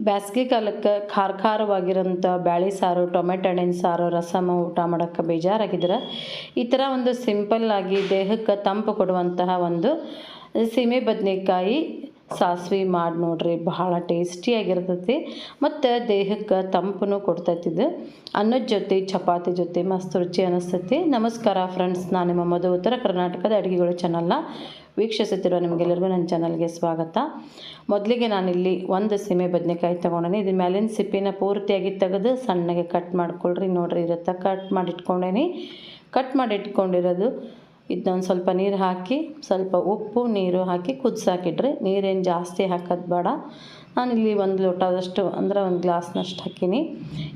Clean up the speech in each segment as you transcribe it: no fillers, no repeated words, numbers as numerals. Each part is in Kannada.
ಬ್ಯಾಸ್ಗೆ ಕಾಲಕ್ಕೆ ಖಾರವಾಗಿರೋಂಥ ಬ್ಯಾಳೆ ಸಾರು, ಟೊಮೆಟೊ ಹಣ್ಣಿನ ಸಾರು, ರಸಮ ಊಟ ಮಾಡೋಕ್ಕೆ ಬೇಜಾರಾಗಿದ್ರೆ ಈ ಥರ ಒಂದು ಸಿಂಪಲ್ಲಾಗಿ ದೇಹಕ್ಕೆ ತಂಪು ಕೊಡುವಂತಹ ಒಂದು ಸೀಮೆ ಬದನೆಕಾಯಿ ಸಾಸ್ವೆ ಮಾಡಿ ನೋಡ್ರಿ. ಬಹಳ ಟೇಸ್ಟಿಯಾಗಿರ್ತೈತಿ ಮತ್ತು ದೇಹಕ್ಕೆ ತಂಪು ಕೊಡ್ತೈತಿ. ಇದು ಅನ್ನದ ಜೊತೆ ಚಪಾತಿ ಜೊತೆ ಮಸ್ತ್ ರುಚಿ ಅನ್ನಿಸ್ತೈತಿ. ನಮಸ್ಕಾರ ಫ್ರೆಂಡ್ಸ್, ನಾನು ನಿಮ್ಮ ಮಧು, ಉತ್ತರ ಕರ್ನಾಟಕದ ಅಡುಗೆಗಳು ಚಾನಲ್ನ ವೀಕ್ಷಿಸುತ್ತಿರುವ ನಿಮಗೆಲ್ಲರಿಗೂ ನನ್ನ ಚಾನಲ್ಗೆ ಸ್ವಾಗತ. ಮೊದಲಿಗೆ ನಾನಿಲ್ಲಿ ಒಂದು ಸೀಮೆ ಬದನೆಕಾಯಿ ತೊಗೊಂಡೇನಿ. ಇದು ಮೇಲಿನ ಸಿಪ್ಪಿನ ಪೂರ್ತಿಯಾಗಿ ತೆಗೆದು ಸಣ್ಣಗೆ ಕಟ್ ಮಾಡ್ಕೊಳ್ರಿ. ನೋಡ್ರಿ ಇರುತ್ತೆ, ಕಟ್ ಮಾಡಿ ಇಟ್ಕೊಂಡೇನಿ. ಕಟ್ ಮಾಡಿ ಇಟ್ಕೊಂಡಿರೋದು ಇದನ್ನೊಂದು ಸ್ವಲ್ಪ ನೀರು ಹಾಕಿ, ಸ್ವಲ್ಪ ಉಪ್ಪು ನೀರು ಹಾಕಿ ಕುದಿಸಾಕಿಡ್ರಿ. ನೀರೇನು ಜಾಸ್ತಿ ಹಾಕೋದು ಬೇಡ. ನಾನಿಲ್ಲಿ ಒಂದು ಲೋಟದಷ್ಟು ಅಂದ್ರೆ ಒಂದು ಗ್ಲಾಸ್ನಷ್ಟು ಹಾಕೀನಿ.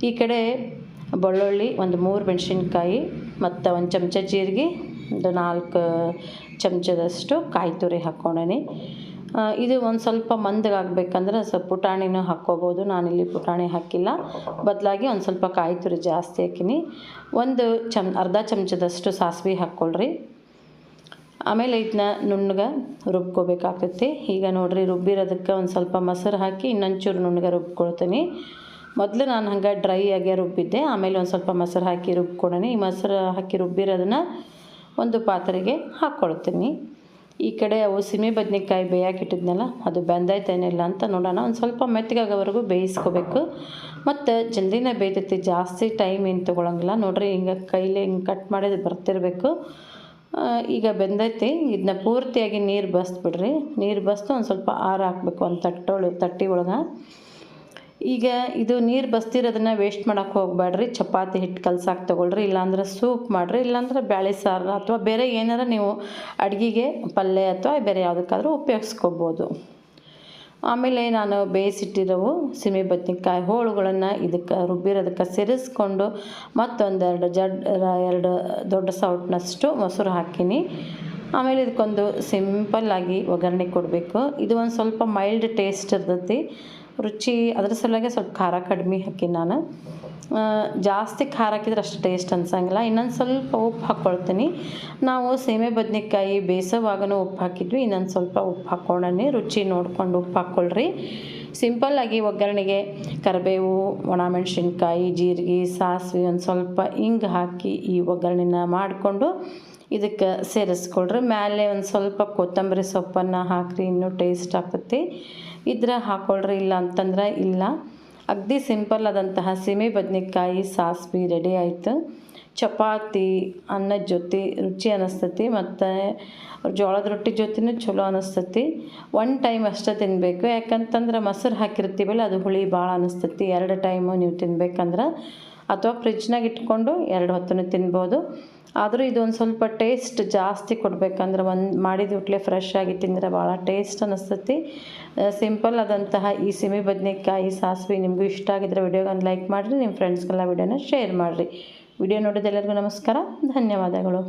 ಈ ಕಡೆ ಬೆಳ್ಳುಳ್ಳಿ ಒಂದು 3 ಮೆಣಸಿನ್ಕಾಯಿ ಮತ್ತು ಒಂದು ಚಮಚ ಜೀರಿಗೆ, ಒಂದು 4 ಚಮಚದಷ್ಟು ಕಾಯಿ ತುರಿ ಹಾಕ್ಕೊಂಡೇನಿ. ಇದು ಒಂದು ಸ್ವಲ್ಪ ಮಂದಗಾಗಬೇಕಂದ್ರೆ ಸ್ವಲ್ಪ ಪುಟಾಣಿನೂ ಹಾಕ್ಕೋಬೋದು. ನಾನಿಲ್ಲಿ ಪುಟಾಣಿ ಹಾಕಿಲ್ಲ, ಬದಲಾಗಿ ಒಂದು ಸ್ವಲ್ಪ ಕಾಯಿ ತುರಿ ಜಾಸ್ತಿ ಹಾಕಿನಿ. ಒಂದು ಅರ್ಧ ಚಮಚದಷ್ಟು ಸಾಸಿವೆ ಹಾಕ್ಕೊಳ್ರಿ. ಆಮೇಲೆ ಇದನ್ನ ನುಣ್ಣಗೆ ರುಬ್ಕೋಬೇಕಾಗ್ತೈತಿ. ಈಗ ನೋಡಿರಿ, ರುಬ್ಬಿರೋದಕ್ಕೆ ಒಂದು ಸ್ವಲ್ಪ ಮೊಸರು ಹಾಕಿ ಇನ್ನೊಂಚೂರು ನುಣ್ಣಗೆ ರುಬ್ಕೊಳ್ತೀನಿ. ಮೊದಲು ನಾನು ಹಂಗೆ ಡ್ರೈ ಆಗಿ ರುಬ್ಬಿದ್ದೆ, ಆಮೇಲೆ ಒಂದು ಸ್ವಲ್ಪ ಮೊಸರು ಹಾಕಿ ರುಬ್ಕೊಡೋಣ. ಈ ಮೊಸರು ಹಾಕಿ ರುಬ್ಬಿರೋದನ್ನು ಒಂದು ಪಾತ್ರೆಗೆ ಹಾಕ್ಕೊಳ್ತೀನಿ. ಈ ಕಡೆ ಅವು ಸೀಮೆ ಬದನೆಕಾಯಿ ಬೇಯಾಕಿಟ್ಟಿದ್ನಲ್ಲ, ಅದು ಬೆಂದೈತೇನಿಲ್ಲ ಅಂತ ನೋಡೋಣ. ಒಂದು ಸ್ವಲ್ಪ ಮೆತ್ತಗಾಗೋವರೆಗೂ ಬೇಯಿಸ್ಕೋಬೇಕು. ಮತ್ತು ಜಲ್ದಿನೇ ಬೇಯ್ತೈತಿ, ಜಾಸ್ತಿ ಟೈಮ್ ಏನು ತೊಗೊಳಂಗಿಲ್ಲ. ನೋಡಿರಿ, ಹಿಂಗೆ ಕೈಲಿ ಹಿಂಗೆ ಕಟ್ ಮಾಡಿದ್ರೆ ಬರ್ತಿರಬೇಕು. ಈಗ ಬೆಂದೈತಿ. ಇದನ್ನ ಪೂರ್ತಿಯಾಗಿ ನೀರು ಬಸ್ಬಿಡ್ರಿ. ನೀರು ಬಸ್ದು ಒಂದು ಸ್ವಲ್ಪ ಆರು ಹಾಕಬೇಕು ಒಂದು ತಟ್ಟಿ ಒಳಗೆ. ಈಗ ಇದು ನೀರು ಬಸ್ತಿರೋದನ್ನು ವೇಸ್ಟ್ ಮಾಡೋಕ್ಕೆ ಹೋಗಬೇಡ್ರಿ. ಚಪಾತಿ ಹಿಟ್ಟು ಕಲ್ಸಾಕಿ ತೊಗೊಳ್ರಿ, ಇಲ್ಲಾಂದ್ರೆ ಸೂಪ್ ಮಾಡಿರಿ, ಇಲ್ಲಾಂದ್ರೆ ಬ್ಯಾಳೆ ಸಾರು ಅಥವಾ ಬೇರೆ ಏನಾರ ನೀವು ಅಡುಗೆಗೆ ಪಲ್ಯ ಅಥವಾ ಬೇರೆ ಯಾವುದಕ್ಕಾದ್ರೂ ಉಪಯೋಗಿಸ್ಕೋಬೋದು. ಆಮೇಲೆ ನಾನು ಬೇಯಿಸಿಟ್ಟಿರೋವು ಸೀಮೆ ಬದನೆಕಾಯಿ ಹೋಳುಗಳನ್ನು ಇದಕ್ಕೆ ರುಬ್ಬಿರೋದಕ್ಕೆ ಸೇರಿಸ್ಕೊಂಡು ಮತ್ತೊಂದೆರಡು 2 ದೊಡ್ಡ ಸೌಟ್ನಷ್ಟು ಮೊಸರು ಹಾಕೀನಿ. ಆಮೇಲೆ ಇದಕ್ಕೊಂದು ಸಿಂಪಲ್ಲಾಗಿ ಒಗ್ಗರಣೆ ಕೊಡಬೇಕು. ಇದು ಒಂದು ಸ್ವಲ್ಪ ಮೈಲ್ಡ್ ಟೇಸ್ಟ್ ಇರ್ತೈತಿ, ರುಚಿ. ಅದ್ರ ಸಲುವಾಗಿ ಸ್ವಲ್ಪ ಖಾರ ಕಡಿಮೆ ಹಾಕಿ ನಾನು. ಜಾಸ್ತಿ ಖಾರ ಹಾಕಿದ್ರೆ ಅಷ್ಟು ಟೇಸ್ಟ್ ಅನ್ಸಂಗಿಲ್ಲ. ಇನ್ನೊಂದು ಸ್ವಲ್ಪ ಉಪ್ಪು ಹಾಕ್ಕೊಳ್ತೀನಿ. ನಾವು ಸೀಮೆ ಬದನೆಕಾಯಿ ಬೇಯಿಸೋವಾಗನೂ ಉಪ್ಪು ಹಾಕಿದ್ವಿ. ಇನ್ನೊಂದು ಸ್ವಲ್ಪ ಉಪ್ಪು ಹಾಕ್ಕೊಂಡೇ ರುಚಿ ನೋಡ್ಕೊಂಡು ಉಪ್ಪು ಹಾಕ್ಕೊಳ್ರಿ. ಸಿಂಪಲ್ಲಾಗಿ ಒಗ್ಗರಣೆಗೆ ಕರಿಬೇವು, ಒಣಮೆಣ್ಸಿನ್ಕಾಯಿ, ಜೀರಿಗೆ, ಸಾಸಿವೆ, ಒಂದು ಸ್ವಲ್ಪ ಹಿಂಗೆ ಹಾಕಿ ಈ ಒಗ್ಗರಣೆನ ಮಾಡಿಕೊಂಡು ಇದಕ್ಕೆ ಸೇರಿಸ್ಕೊಳ್ರಿ. ಮೇಲೆ ಒಂದು ಸ್ವಲ್ಪ ಕೊತ್ತಂಬರಿ ಸೊಪ್ಪನ್ನು ಹಾಕಿರಿ, ಇನ್ನೂ ಟೇಸ್ಟ್ ಆಗ್ತೈತಿ. ಇದ್ರೆ ಹಾಕ್ಕೊಳ್ರಿ, ಇಲ್ಲ ಅಂತಂದ್ರೆ ಇಲ್ಲ. ಅಗದಿ ಸಿಂಪಲ್ ಆದಂತಹ ಸೀಮೆ ಬದನೆಕಾಯಿ ಸಾಸ್ವೆ ರೆಡಿ ಆಯಿತು. ಚಪಾತಿ ಅನ್ನದ ಜೊತೆ ರುಚಿ ಅನ್ನಿಸ್ತೈತಿ, ಮತ್ತು ಜೋಳದ ರೊಟ್ಟಿ ಜೊತೆನೂ ಚಲೋ ಅನ್ನಿಸ್ತೈತಿ. 1 ಟೈಮ್ ಅಷ್ಟೇ ತಿನ್ನಬೇಕು, ಯಾಕಂತಂದ್ರೆ ಮೊಸರು ಹಾಕಿರ್ತೀವಲ್ಲ, ಅದು ಹುಳಿ ಭಾಳ ಅನ್ನಿಸ್ತೈತಿ. 2 ಟೈಮು ನೀವು ತಿನ್ಬೇಕಂದ್ರೆ, ಅಥವಾ ಫ್ರಿಜ್ನಾಗ ಇಟ್ಕೊಂಡು 2 ಹೊತ್ತೂ ತಿನ್ಬೋದು. ಆದರೂ ಇದೊಂದು ಸ್ವಲ್ಪ ಟೇಸ್ಟ್ ಜಾಸ್ತಿ ಕೊಡಬೇಕಂದ್ರೆ ಮಾಡಿದ ಹುಟ್ಲೆ ಫ್ರೆಶ್ ಆಗಿ ತಿಂದರೆ ಭಾಳ ಟೇಸ್ಟ್ ಅನ್ನಿಸ್ತೈತಿ. ಸಿಂಪಲ್ ಆದಂತಹ ಈ ಸೀಮೆ ಬದನೆಕಾಯಿ ಸಾಸ್ವೆ ನಿಮಗೂ ಇಷ್ಟ ಆಗಿದ್ರೆ ವಿಡಿಯೋಗೆ ಒಂದು ಲೈಕ್ ಮಾಡಿರಿ, ನಿಮ್ಮ ಫ್ರೆಂಡ್ಸ್ಗೆಲ್ಲ ವಿಡಿಯೋನ ಶೇರ್ ಮಾಡಿರಿ. ವಿಡಿಯೋ ನೋಡಿದ ಎಲ್ಲರಿಗೂ ನಮಸ್ಕಾರ, ಧನ್ಯವಾದಗಳು.